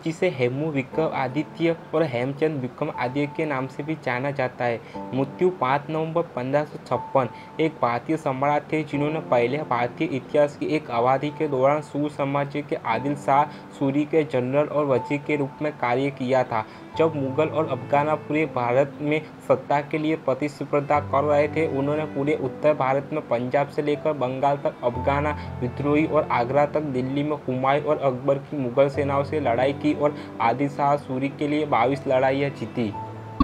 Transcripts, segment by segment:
जिसे हेमू विक्रमादित्य और हेमचंद विक्रमादित्य के नाम से भी जाना जाता है। मृत्यु 5 नवंबर 1556। एक भारतीय सम्राट थे जिन्होंने पहले भारतीय इतिहास की एक अवधि के दौरान सूर साम्राज्य के आदिल शाह सूरी के जनरल और वजीर के रूप में कार्य किया था। जब मुगल और अफगाना पूरे भारत में सत्ता के लिए प्रतिस्पर्धा कर रहे थे, उन्होंने पूरे उत्तर भारत में पंजाब से लेकर बंगाल तक अफगाना विद्रोही और आगरा तक दिल्ली में हुमायूं और अकबर की मुगल सेनाओं से लड़ाई की और आदिल शाह सूरी के लिए 22 लड़ाइयाँ जीती।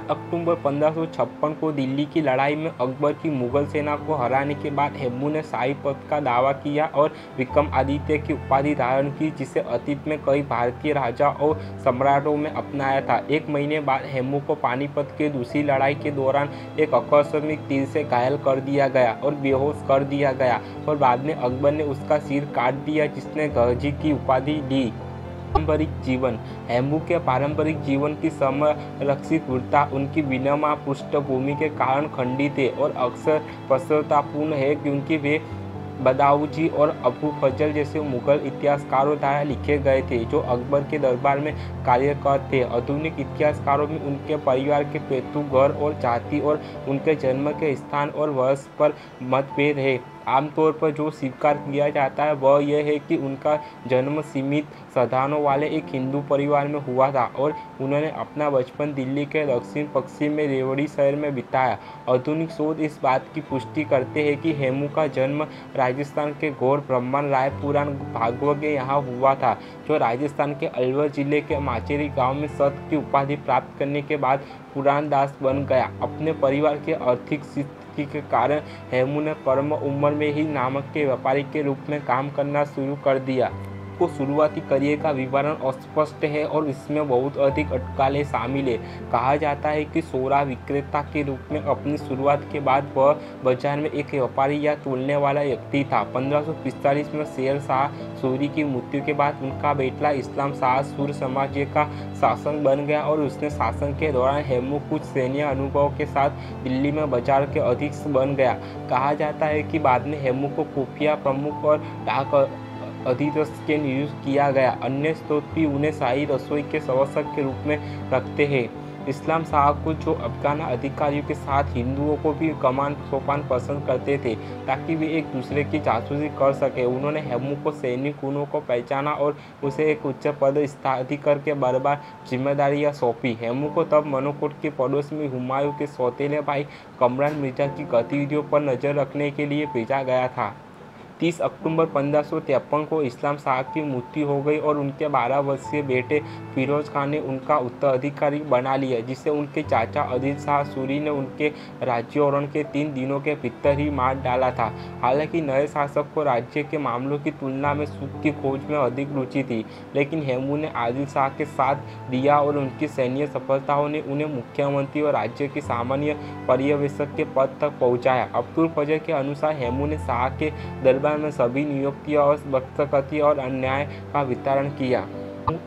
अक्टूबर 1556 को दिल्ली की लड़ाई में अकबर की मुगल सेना को हराने के बाद हेमू ने शाही पद का दावा किया और विक्रमादित्य की उपाधि धारण की, जिसे अतीत में कई भारतीय राजा और सम्राटों में अपनाया था। एक महीने बाद हेमू को पानीपत की दूसरी लड़ाई के दौरान एक आकस्मिक तीर से घायल कर दिया गया और बेहोश कर दिया गया और बाद में अकबर ने उसका सिर काट दिया, जिसने गजी की उपाधि दी। पारंपरिक जीवन। हेमू के पारंपरिक जीवन की संरक्षित वीरता उनकी विनम्र पृष्ठभूमि के कारण खंडित है और अक्सर पश्चातापूर्ण है, क्योंकि वे बदाऊजी और अबू फजल जैसे मुगल इतिहासकारों द्वारा लिखे गए थे, जो अकबर के दरबार में कार्यरत थे। आधुनिक इतिहासकारों में उनके परिवार के पैतृक घर और जाति और उनके जन्म के स्थान और वर्ष पर मतभेद है। आमतौर पर जो स्वीकार किया जाता है वह यह है कि उनका जन्म सीमित साधनों वाले एक हिंदू परिवार में हुआ था और उन्होंने अपना बचपन दिल्ली के दक्षिण पश्चिम में रेवड़ी शहर में बिताया। आधुनिक शोध इस बात की पुष्टि करते हैं कि हेमू का जन्म राजस्थान के गौर ब्राह्मण राय पुराण भागवत के यहाँ हुआ था, जो राजस्थान के अलवर जिले के माचेरी गाँव में सत की उपाधि प्राप्त करने के बाद पुराण दास बन गया। अपने परिवार के आर्थिक स्थिति के कारण हेमू ने कम उम्र में ही नमक के व्यापारी के रूप में काम करना शुरू कर दिया। को शुरुआती करियर का विवरण अस्पष्ट है और इसमें बहुत अधिक अटकलें शामिल है। कहा जाता है कि सोरा विक्रेता के रूप में अपनी शुरुआत के बाद वह बाजार में एक व्यापारी या तोलने वाला व्यक्ति था। 1545 में शेर शाह सूरी की मृत्यु के बाद उनका बेटा इस्लाम शाह सूर साम्राज्य का शासक बन गया और उसने शासन के दौरान हेमू कुछ सैन्य अनुभव के साथ दिल्ली में बाजार के अधीक्षक बन गया। कहा जाता है कि बाद में हेमू को खुफिया प्रमुख और डाक अधिरथ के नियुक्त किया गया। अन्य स्रोत भी उन्हें शाही रसोई के सवसक के रूप में रखते हैं। इस्लाम शाह को जो अफगान अधिकारियों के साथ हिंदुओं को भी कमान सौंपना पसंद करते थे ताकि वे एक दूसरे की जासूसी कर सके। उन्होंने हेमू को सैनिक गुणों को पहचाना और उसे एक उच्च पद अधिकारी के बराबर जिम्मेदारियां सौंपी। हेमू को तब मनोकोट के पड़ोस में हुमायूं के सौतेले भाई कमरान मिर्जा की गतिविधियों पर नजर रखने के लिए भेजा गया था। 30 अक्टूबर 1553 को इस्लाम शाह की मृत्यु हो गई और उनके 12 वर्षीय बेटे फिरोज खान ने उनका उत्तराधिकारी बना लिया, जिसे उनके चाचा आदिल शाह सूरी ने उनके राज्यारोहण के 3 दिनों के भीतर ही मार डाला था। हालांकि नए शासक को राज्य के मामलों की तुलना में सुख की खोज में अधिक रुचि थी, लेकिन हेमू ने आदिल शाह के साथ दिया और उनकी सैन्य सफलताओं ने उन्हें मुख्यमंत्री और राज्य के सामान्य पर्यवेक्षक के पद तक पहुँचाया। अब्दुल फजल के अनुसार हेमू ने शाह के दरबार में सभी नियुक्तियां और बख्तकती और अन्याय का वितरण किया।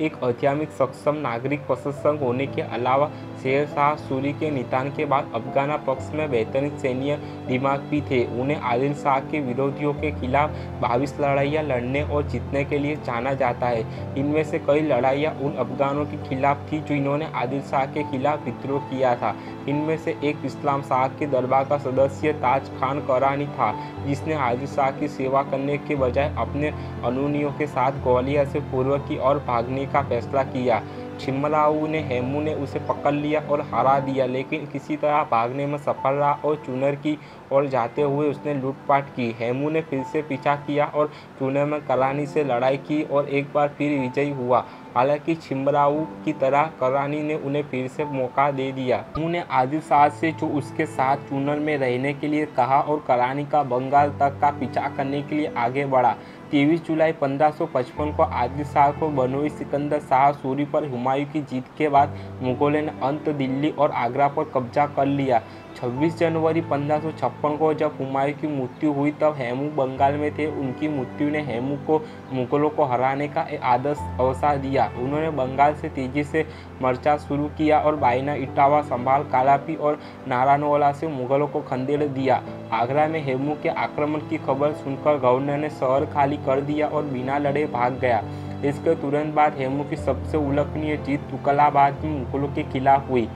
एक आध्यात्मिक सक्षम नागरिक प्रशासक होने के अलावा शेर शाह सूरी के निधन के बाद अफगाना पक्ष में बेहतरीन सैन्य दिमाग भी थे। उन्हें आदिल शाह के विरोधियों के खिलाफ 22 लड़ाइयाँ लड़ने और जीतने के लिए जाना जाता है। इनमें से कई लड़ाइयाँ उन अफगानों के खिलाफ थी जिन्होंने आदिल शाह के खिलाफ विद्रोह किया था। इनमें से एक इस्लाम शाह के दरबार का सदस्य ताज खान करानी था, जिसने आदिल शाह की सेवा करने के बजाय अपने अनुयायियों के साथ ग्वालियर से पूर्व की ओर भागने का फैसला किया। छिमराऊ ने हेमू ने उसे पकड़ लिया और हरा दिया, लेकिन किसी तरह भागने में सफल रहा और चुनर की ओर जाते हुए उसने लूटपाट की। हेमू ने फिर से पीछा किया और चुनर में करानी से लड़ाई की और एक बार फिर विजयी हुआ। हालांकि छिमराऊ की तरह करानी ने उन्हें फिर से मौका दे दिया। हेमू ने आदिल शाह से जो उसके साथ चुनर में रहने के लिए कहा और करानी का बंगाल तक का पीछा करने के लिए आगे बढ़ा। 23 जुलाई 1555 को आदिल शाह को बनोई सिकंदर शाह सूरी पर हुमायूं की जीत के बाद मुगलों ने अंत दिल्ली और आगरा पर कब्जा कर लिया। 26 जनवरी 1556 को जब हुमायूं की मृत्यु हुई तब हेमू बंगाल में थे। उनकी मृत्यु ने हेमू को मुगलों को हराने का एक आदर्श अवसर दिया। उन्होंने बंगाल से तेजी से मोर्चा शुरू किया और बाइना, इटावा, संभाल, कालापी और नारायणवाला से मुगलों को खदेड़ दिया। आगरा में हेमू के आक्रमण की खबर सुनकर गवर्नर ने शहर खाली कर दिया और बिना लड़े भाग गया। इसके तुरंत बाद हेमू की सबसे उल्लेखनीय जीत तुगलकाबाद में मुगलों के खिलाफ हुई।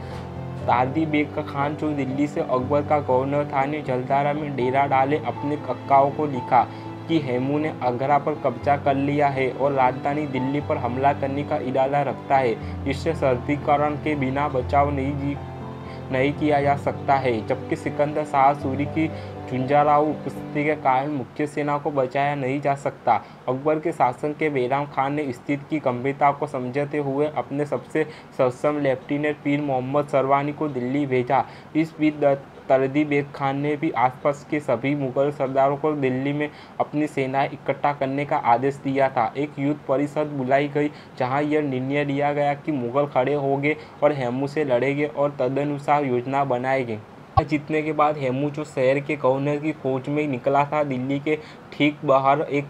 तारदी बेग खान, जो दिल्ली से अकबर का गवर्नर था, ने जलधारा में डेरा डाले अपने कक्काओं को लिखा कि हेमू ने आगरा पर कब्जा कर लिया है और राजधानी दिल्ली पर हमला करने का इरादा रखता है, जिससे सर्दीकरण के बिना बचाव नहीं किया जा सकता है। जबकि सिकंदर शाह सूरी की झुंझारू उपस्थिति के कारण मुख्य सेना को बचाया नहीं जा सकता। अकबर के शासन के बैराम खान ने स्थिति की गंभीरता को समझते हुए अपने सबसे सक्षम लेफ्टिनेंट पीर मोहम्मद सरवानी को दिल्ली भेजा। इस बीच तारदी बेग खान ने भी आसपास के सभी मुगल सरदारों को दिल्ली में अपनी सेनाएं इकट्ठा करने का आदेश दिया था। एक युद्ध परिषद बुलाई गई जहां यह निर्णय लिया गया कि मुगल खड़े होंगे और हेमू से लड़ेंगे और तदनुसार योजना बनाएंगे। जीतने के बाद हेमू, जो शहर के गवर्नर की खोज में निकला था, दिल्ली के ठीक बाहर एक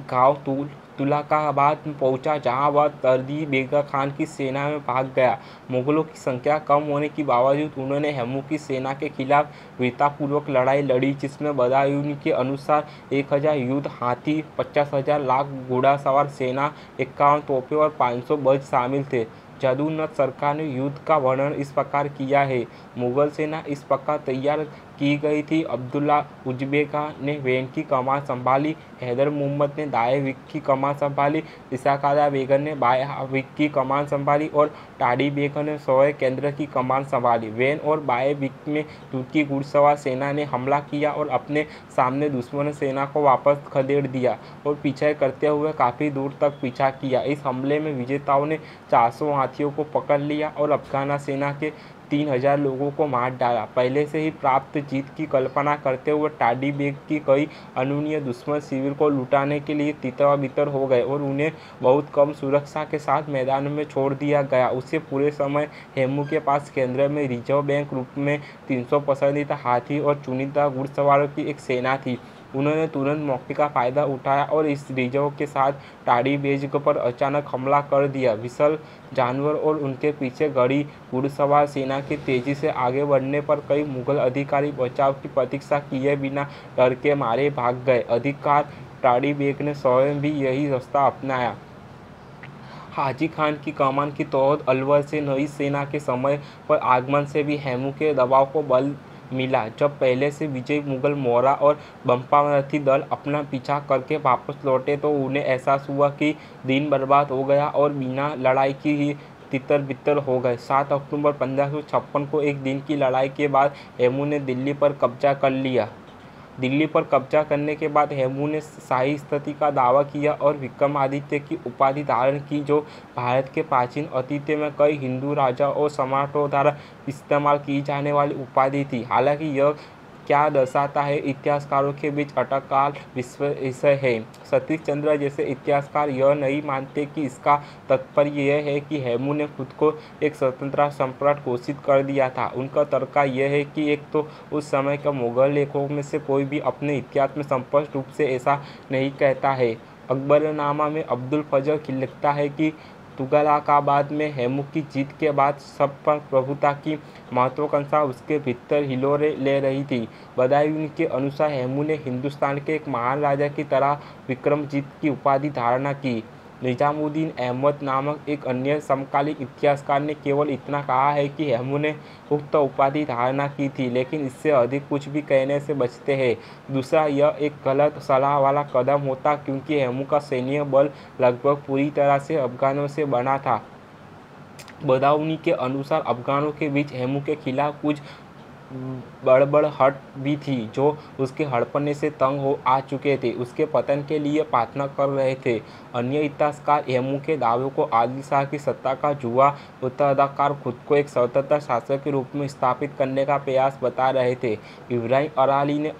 गांव तुगलकाबाद में पहुंचा, जहां वह तारदी बेग खान की सेना में भाग गया। मुगलों की संख्या कम होने के बावजूद उन्होंने हेमू की सेना के खिलाफ वीरतापूर्वक लड़ाई लड़ी, जिसमें बदायूं के अनुसार 1000 युद्ध हाथी, 50,000 लाख घोड़ासवार सेना, 51 तोपें और 500 बज शामिल थे। जदूनत सरकार ने युद्ध का वर्णन इस प्रकार किया है। मुगल सेना इस प्रकार तैयार की गई थी। अब्दुल्ला उज़्बेक ने वैन की कमान संभाली, हैदर मोहम्मद ने दाएं विंग की कमान संभाली, इसाकजा बेगम ने बाएं विंग की कमान संभाली और टाडी बेगम ने सोए केंद्र की कमान संभाली। वैन और बाएं विंग में तुर्की घुड़सवार सेना ने हमला किया और अपने सामने दुश्मन सेना को वापस खदेड़ दिया और पीछे करते हुए काफ़ी दूर तक पीछा किया। इस हमले में विजेताओं ने 400 हाथियों को पकड़ लिया और अफगान सेना के 3000 लोगों को मार डाला। पहले से ही प्राप्त जीत की कल्पना करते हुए टाडी बेग की कई अनुयायी दुश्मन शिविर को लुटाने के लिए तितर-बितर हो गए और उन्हें बहुत कम सुरक्षा के साथ मैदान में छोड़ दिया गया। उसे पूरे समय हेमू के पास केंद्र में रिजर्व बैंक रूप में 300 पसंदीदा हाथी और चुनिंदा घुड़सवारों की एक सेना थी। उन्होंने तुरंत मौके का फायदा उठाया और इस रिजर्व के साथ टाडी बेग पर अचानक हमला कर दिया। विशाल जानवर और उनके पीछे गड़ी घुड़सवार सेना के तेजी से आगे बढ़ने पर कई मुगल अधिकारी बचाव की प्रतीक्षा किए बिना डर के मारे भाग गए। अधिकार टाडी बेग ने स्वयं भी यही रास्ता अपनाया। हाजी खान की कमान की तोहद अलवर से नई सेना के समय पर आगमन से भी हेमू के दबाव को बल मिला। जब पहले से विजयी मुगल मोहरा और बम्पावती दल अपना पीछा करके वापस लौटे तो उन्हें एहसास हुआ कि दिन बर्बाद हो गया और बिना लड़ाई की ही तितर-बितर हो गए। 7 अक्टूबर 1556 को एक दिन की लड़ाई के बाद हेमू ने दिल्ली पर कब्जा कर लिया। दिल्ली पर कब्जा करने के बाद हेमू ने शाही स्थिति का दावा किया और विक्रमादित्य की उपाधि धारण की, जो भारत के प्राचीन अतीत में कई हिंदू राजाओं और सम्राटों द्वारा इस्तेमाल की जाने वाली उपाधि थी। हालांकि यह क्या दर्शाता है, इतिहासकारों के बीच अटकल विषय है। सतीश चंद्र जैसे इतिहासकार यह नहीं मानते कि इसका तात्पर्य यह है कि हेमू ने खुद को एक स्वतंत्र सम्राट घोषित कर दिया था। उनका तर्क यह है कि एक तो उस समय के मुगल लेखकों में से कोई भी अपने इतिहास में स्पष्ट रूप से ऐसा नहीं कहता है। अकबरनामा में अब्दुल फजल लिखता है कि तुगलकाबाद में हेमू की जीत के बाद सब पर प्रभुता की महत्वाकांक्षा उसके भीतर हिलोरे ले रही थी। बदायूं के अनुसार हेमू ने हिंदुस्तान के एक महान राजा की तरह विक्रमजीत की उपाधि धारणा की। निजामुद्दीन अहमद नामक एक अन्य समकालीन इतिहासकार ने केवल इतना कहा है कि हेमू ने उक्त उपाधि धारणा की थी, लेकिन इससे अधिक कुछ भी कहने से बचते हैं। दूसरा, यह एक गलत सलाह वाला कदम होता क्योंकि हेमू का सैन्य बल लगभग पूरी तरह से अफगानों से बना था। बदायूं के अनुसार अफगानों के बीच हेमू के खिलाफ कुछ बड़बड़ाहट भी थी, जो उसके हड़पने से तंग हो आ चुके थे, उसके पतन के लिए प्रार्थना कर रहे थे। अन्य इतिहासकार हेमू के दावे को आदिल शाह की सत्ता का जुआ उत्तराधिकार खुद को एक स्वतंत्र शासक के रूप में स्थापित करने का प्रयास बता रहे थे। इब्राहिम अराली ने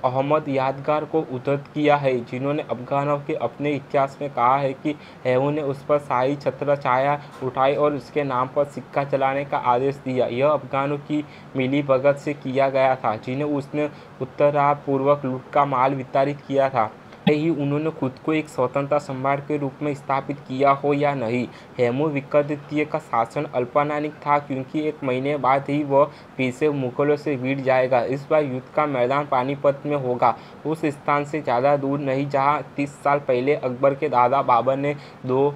अहमद यादगार को उद्धृत किया है, जिन्होंने अफगानों के अपने इतिहास में कहा है कि हेमू ने उस पर शाही छत्र छाया उठाई और उसके नाम पर सिक्का चलाने का आदेश दिया। यह अफगानों की मिलीभगत से किया गया था, जिन्हें उसने उत्तरपूर्वक लूट का माल वितरित किया था। भले ही उन्होंने खुद को एक स्वतंत्र सम्राट के रूप में स्थापित किया हो या नहीं, हेमू विक्रम द्वितीय का शासन अल्पकालिक था, क्योंकि एक महीने बाद ही वह फिर से मुगलों से भिड़ जाएगा। इस बार युद्ध का मैदान पानीपत में होगा, उस स्थान से ज़्यादा दूर नहीं जहां 30 साल पहले अकबर के दादा बाबर ने 2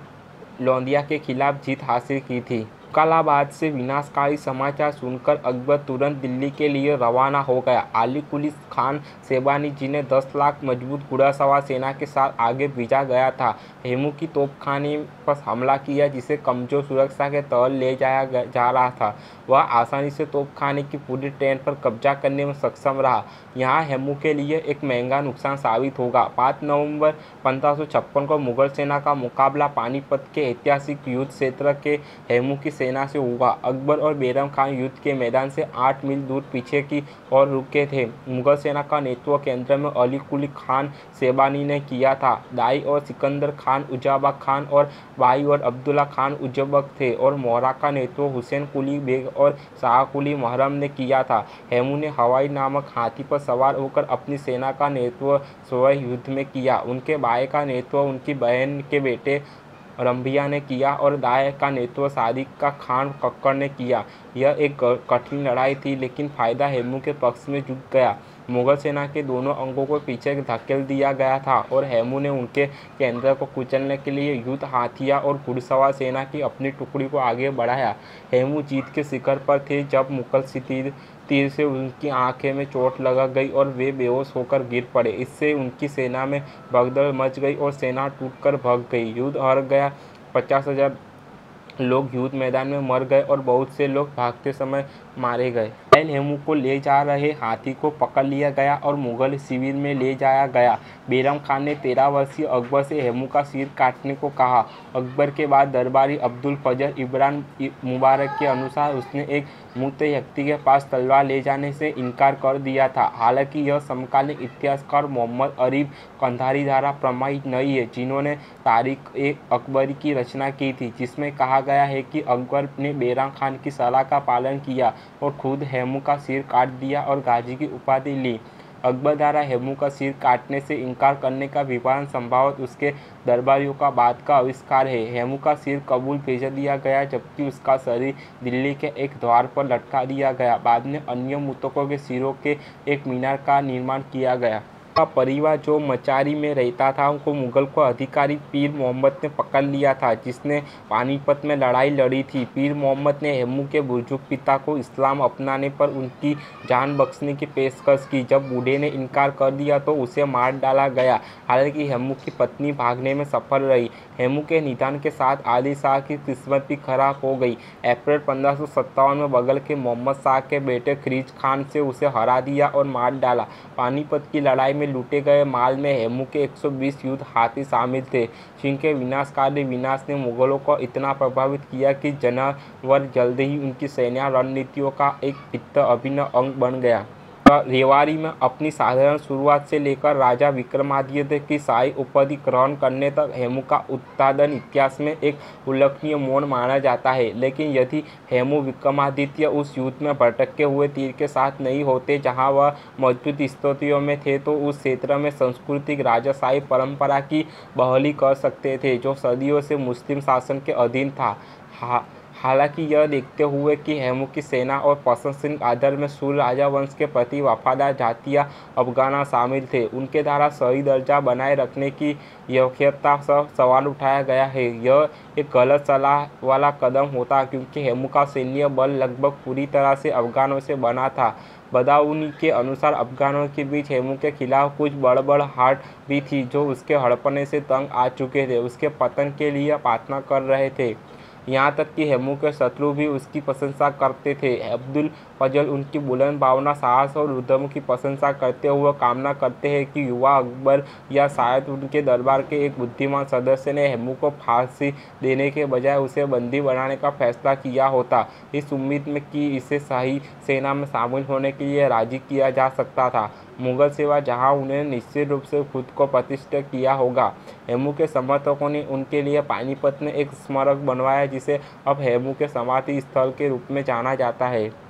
लोदिया के खिलाफ जीत हासिल की थी। मुगलाबाद से विनाशकारी समाचार सुनकर अकबर तुरंत दिल्ली के लिए रवाना हो गया। अली कुली खान शेबानी, जिन्हें 10 लाख मजबूत घुड़सवार सेना के साथ आगे भेजा गया था, हेमू की तोपखाने पर हमला किया, जिसे कमजोर सुरक्षा के तहत ले जाया जा रहा था। वह आसानी से तोपखाने की पूरी ट्रेन पर कब्जा करने में सक्षम रहा। यहाँ हेमू के लिए एक महंगा नुकसान साबित होगा। 5 नवंबर 1556 को मुगल सेना का मुकाबला पानीपत के ऐतिहासिक युद्ध क्षेत्र के हेमू की सेना से हुआ। अकबर और बैरम खान युद्ध के मैदान से 8 मील दूर पीछे की ओर रुके थे। मुगल सेना का नेतृत्व केंद्र में अली कुली खान शेबानी ने किया था। दाई और सिकंदर खान उज़्ज़ाबक खान और बाई और अब्दुल्ला खान उज़्ज़बक थे, और मोहरा का नेतृत्व हुसैन कुली बेग और शाह कुली महरम ने किया था। हेमू ने हवाई नामक हाथी पर सवार होकर अपनी सेना का नेतृत्व स्वयं युद्ध में किया। उनके बाएं का नेतृत्व उनकी बहन के बेटे रंभिया ने किया और दाएं का नेतृत्व सादिक का खान कक्कड़ ने किया। यह एक कठिन लड़ाई थी, लेकिन फायदा हेमू के पक्ष में जुट गया। मुगल सेना के दोनों अंगों को पीछे धकेल दिया गया था, और हेमू ने उनके केंद्र को कुचलने के लिए युद्ध हाथिया और घुड़सवार सेना की अपनी टुकड़ी को आगे बढ़ाया। हेमू जीत के शिखर पर थे जब मुगल तीर से उनकी आंखें में चोट लग गई और वे बेहोश होकर गिर पड़े। इससे उनकी सेना में भगदड़ मच गई और सेना टूटकर भाग गई। युद्ध हार गया। 50,000 लोग युद्ध मैदान में मर गए और बहुत से लोग भागते समय मारे गए। हेमू को ले जा रहे हाथी को पकड़ लिया गया और मुगल शिविर में ले जाया गया। बैरम खान ने 13 वर्षीय अकबर से हेमू का सिर काटने को कहा। अकबर के बाद दरबारी अब्दुल फजल इब्रान मुबारक के अनुसार उसने एक मृत व्यक्ति के पास तलवार ले जाने से इनकार कर दिया था। हालांकि यह समकालीन इतिहासकार मोहम्मद अरीब कंधारी द्वारा प्रमाणित नहीं है, जिन्होंने तारीख-ए-अकबरी की रचना की थी, जिसमें कहा गया है कि अकबर ने बैरम खान की सलाह का पालन किया और खुद हेमू का सिर काट दिया और गाजी की उपाधि ली। अकबर द्वारा हेमू का सिर काटने से इनकार करने का विवरण संभवतः उसके दरबारियों का बाद का आविष्कार है। हेमू का सिर काबुल भेज दिया गया, जबकि उसका शरीर दिल्ली के एक द्वार पर लटका दिया गया। बाद में अन्य मृतकों के सिरों के एक मीनार का निर्माण किया गया। का परिवार जो मचारी में रहता था, उनको मुगल को अधिकारी पीर मोहम्मद ने पकड़ लिया था, जिसने पानीपत में लड़ाई लड़ी थी। पीर मोहम्मद ने हेमू के बुजुर्ग पिता को इस्लाम अपनाने पर उनकी जान बख्शने की पेशकश की। जब बूढ़े ने इनकार कर दिया तो उसे मार डाला गया। हालांकि हेमू की पत्नी भागने में सफल रही। हेमू के निधन के साथ आदिल शाह की किस्मत भी खराब हो गई। अप्रैल 1557 में बगल के मोहम्मद शाह के बेटे खिरीज खान से उसे हरा दिया और मार डाला। पानीपत की लड़ाई में लूटे गए माल में हेमू के 120 युद्ध हाथी शामिल थे, जिनके विनाशकारी विनाश ने मुगलों को इतना प्रभावित किया कि जानवर जल्द ही उनकी सैन्य रणनीतियों का एक अभिन्न अंग बन गया। रेवाड़ी में अपनी साधारण शुरुआत से लेकर राजा विक्रमादित्य की शाही उपाधि ग्रहण करने तक हेमू का उत्पादन इतिहास में एक उल्लेखनीय मोड़ माना जाता है। लेकिन यदि हेमू विक्रमादित्य उस युद्ध में भटके हुए तीर के साथ नहीं होते जहां वह मजबूत स्थितियों में थे, तो उस क्षेत्र में सांस्कृतिक राजशाही परंपरा की बहाली कर सकते थे, जो सदियों से मुस्लिम शासन के अधीन था। हालांकि यह देखते हुए कि हेमू की सेना और प्रशासनिक आधार में सूर राजवंश के प्रति वफादार जातीय अफगान शामिल थे, उनके द्वारा सही दर्जा बनाए रखने की योग्यता पर सवाल उठाया गया है। यह एक गलत सलाह वाला कदम होता, क्योंकि हेमू का सैन्य बल लगभग पूरी तरह से अफगानों से बना था। बदाऊनी के अनुसार अफगानों के बीच हेमू के खिलाफ कुछ बड़बड़ाहट भी थी, जो उसके हड़पने से तंग आ चुके थे, उसके पतन के लिए प्रार्थना कर रहे थे। यहाँ तक कि हेमू के शत्रु भी उसकी प्रशंसा करते थे। अब्दुल फजल उनकी बुलंद भावना, साहस और उद्यम की प्रशंसा करते हुए कामना करते हैं कि युवा अकबर या शायद उनके दरबार के एक बुद्धिमान सदस्य ने हेमू को फांसी देने के बजाय उसे बंदी बनाने का फैसला किया होता, इस उम्मीद में कि इसे शाही सेना में शामिल होने के लिए राजी किया जा सकता था। मुगल सेवा जहां उन्होंने निश्चित रूप से खुद को प्रतिष्ठित किया होगा। हेमू के समर्थकों ने उनके लिए पानीपत में एक स्मारक बनवाया जिसे अब हेमू के समाधि स्थल के रूप में जाना जाता है।